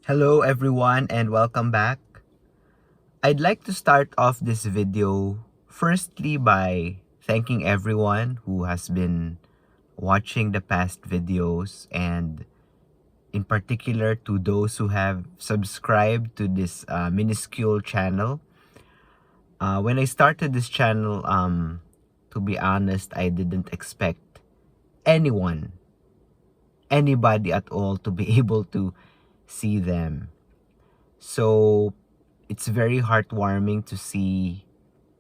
Hello everyone and welcome back. I'd like to start off this video firstly by thanking everyone who has been watching the past videos, and in particular to those who have subscribed to this minuscule channel. When I started this channel, to be honest, I didn't expect anyone, anybody at all to be able to see them. So it's very heartwarming to see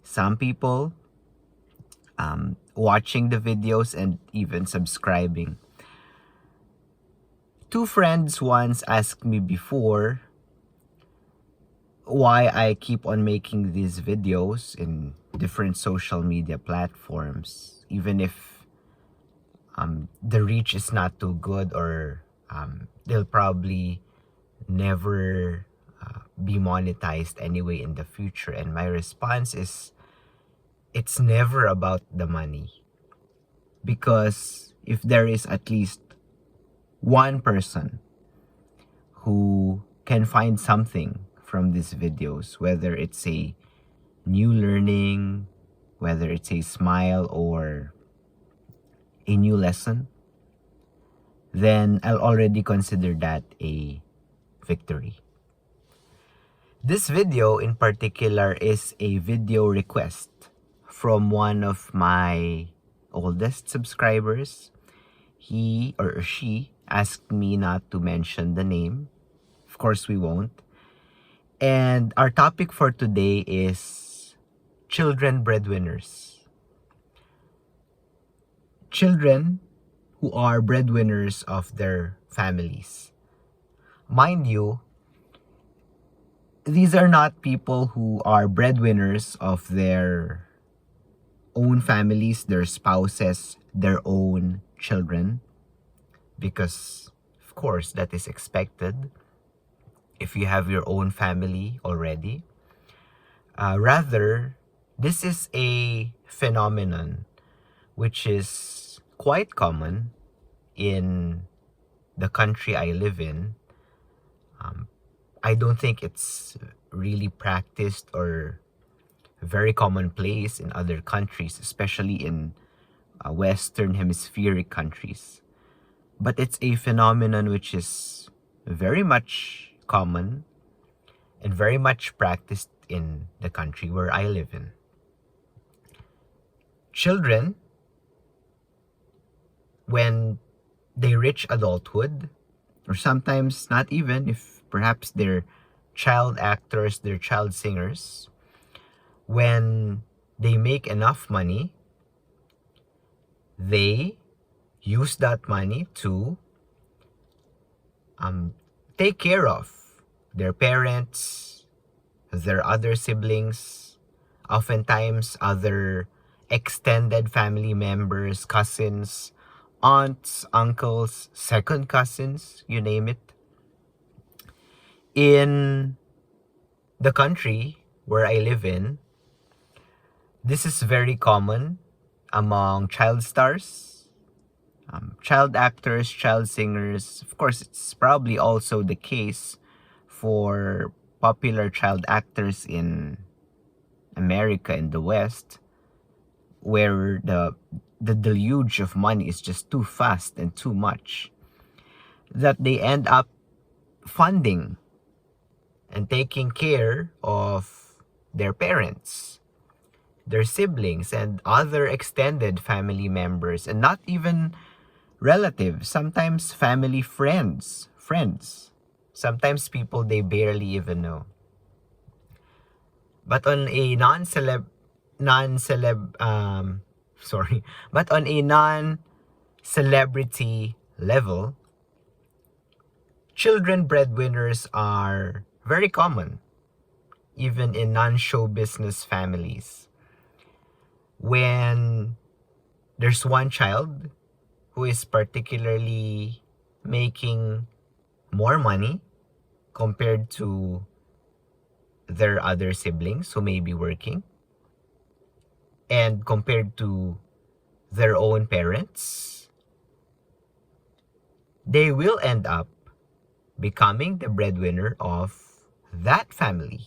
some people watching the videos and even subscribing. Two friends once asked me before why I keep on making these videos in different social media platforms, even if the reach is not too good, or they'll probably never be monetized anyway in the future. And my response is, it's never about the money. Because if there is at least one person who can find something from these videos, whether it's a new learning, whether it's a smile or a new lesson, then I'll already consider that a victory. This video in particular is a video request from one of my oldest subscribers. He or she asked me not to mention the name. Of course, we won't. And our topic for today is children breadwinners. Children who are breadwinners of their families. Mind you, these are not people who are breadwinners of their own families, their spouses, their own children, because of course that is expected if you have your own family already. Rather, this is a phenomenon which is quite common in the country I live in. I don't think it's really practiced or very commonplace in other countries, especially in Western hemispheric countries. But it's a phenomenon which is very much common and very much practiced in the country where I live in. Children, when they reach adulthood, or sometimes not even, if perhaps they're child actors, they're child singers, when they make enough money, they use that money to take care of their parents, their other siblings, oftentimes other extended family members, cousins, aunts, uncles, second cousins, you name it. In the country where I live in, this is very common among child stars, child actors, child singers. Of course, it's probably also the case for popular child actors in America and the West, where the deluge of money is just too fast and too much that they end up funding and taking care of their parents, their siblings, and other extended family members, and not even relatives, sometimes family friends, sometimes people they barely even know. But on a but on a non-celebrity level, children breadwinners are very common, even in non-show business families. When there's one child who is particularly making more money compared to their other siblings who may be working, and compared to their own parents, they will end up becoming the breadwinner of that family.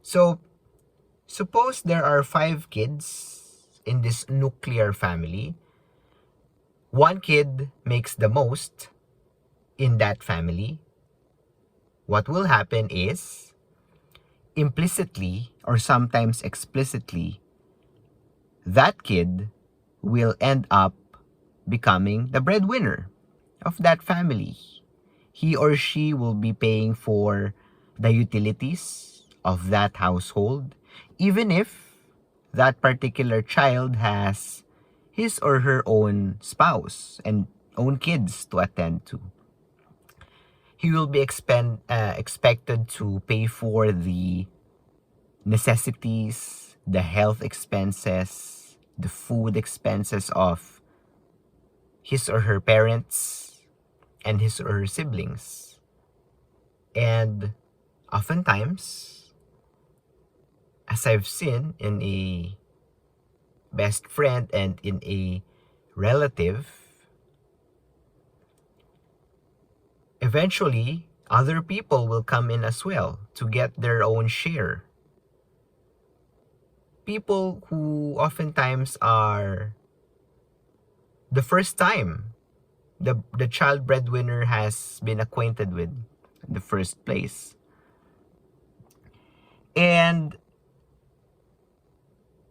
So, suppose there are 5 kids in this nuclear family. One kid makes the most in that family. What will happen is, implicitly or sometimes explicitly, that kid will end up becoming the breadwinner of that family. He or she will be paying for the utilities of that household, even if that particular child has his or her own spouse and own kids to attend to. He will be expected to pay for the necessities, the health expenses, the food expenses of his or her parents and his or her siblings. And oftentimes, as I've seen in a best friend and in a relative, eventually other people will come in as well to get their own share. People who oftentimes are the first time the child breadwinner has been acquainted with in the first place. And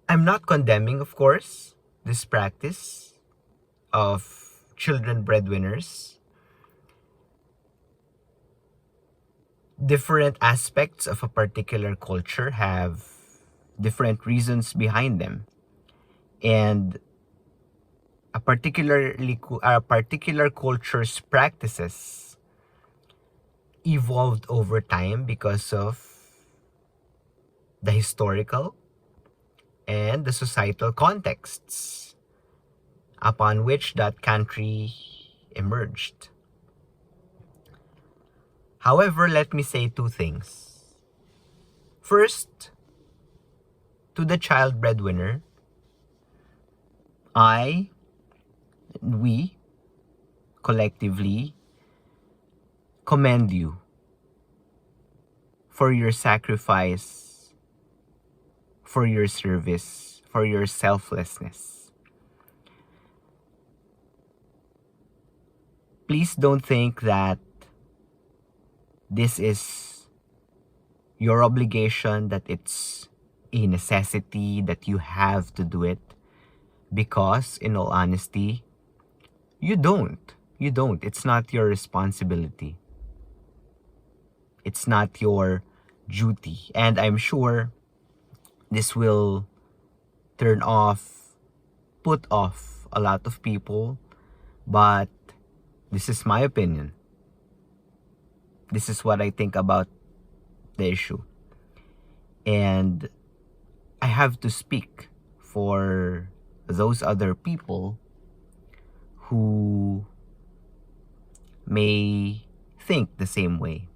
I'm not condemning, of course, this practice of children breadwinners. Different aspects of a particular culture have different reasons behind them. And a particular culture's practices evolved over time because of the historical and the societal contexts upon which that country emerged. However, let me say 2 things. First, to the child breadwinner, we collectively commend you for your sacrifice, for your service, for your selflessness. Please don't think that this is your obligation, that it's a necessity, that you have to do it, because in all honesty, you don't. It's not your responsibility. It's not your duty. And I'm sure this will put off a lot of people, but this is my opinion. This is what I think about the issue. And I have to speak for those other people who may think the same way.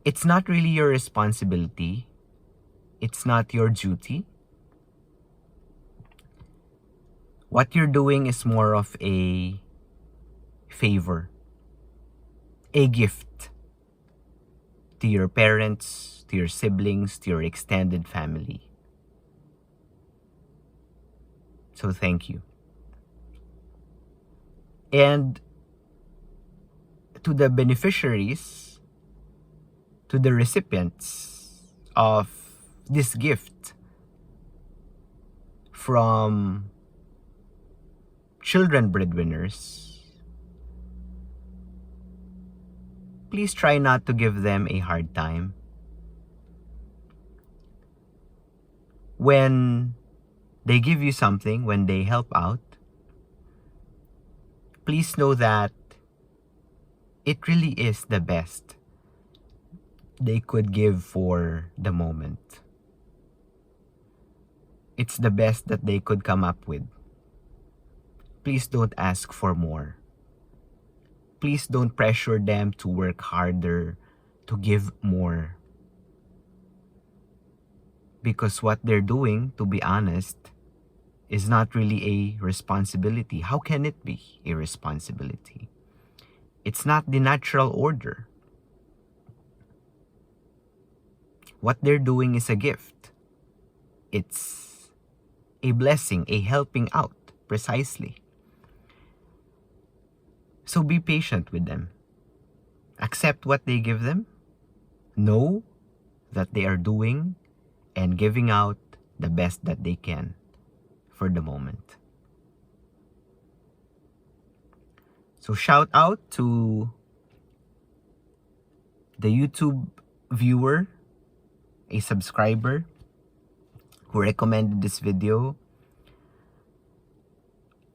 It's not really your responsibility. It's not your duty. What you're doing is more of a favor, a gift to your parents, to your siblings, to your extended family. So thank you. And to the beneficiaries, to the recipients of this gift from children breadwinners, please try not to give them a hard time. When they give you something, when they help out, please know that it really is the best they could give for the moment. It's the best that they could come up with. Please don't ask for more. Please don't pressure them to work harder, to give more. Because what they're doing, to be honest, is not really a responsibility. How can it be a responsibility? It's not the natural order. What they're doing is a gift. It's a blessing, a helping out, precisely. So be patient with them. Accept what they give them. Know that they are doing and giving out the best that they can for the moment. So shout out to the YouTube viewer, a subscriber who recommended this video.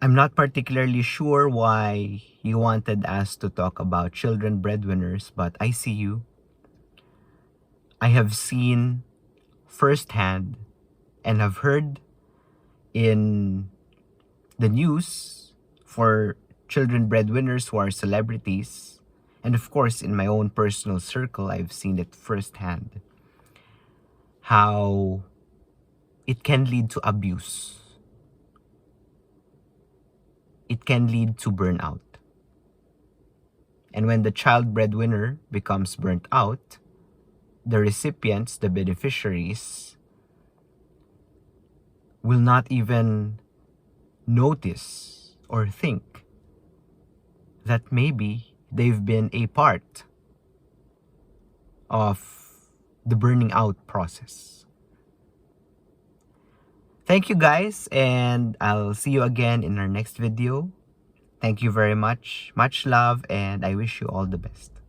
I'm not particularly sure why you wanted us to talk about children breadwinners, but I see you. I have seen firsthand and have heard in the news for children breadwinners who are celebrities. And of course, in my own personal circle, I've seen it firsthand. How it can lead to abuse. It can lead to burnout. And when the child breadwinner becomes burnt out, the recipients, the beneficiaries, will not even notice or think that maybe they've been a part of the burning out process. Thank you guys, and I'll see you again in our next video. Thank you very much. Much love, and I wish you all the best.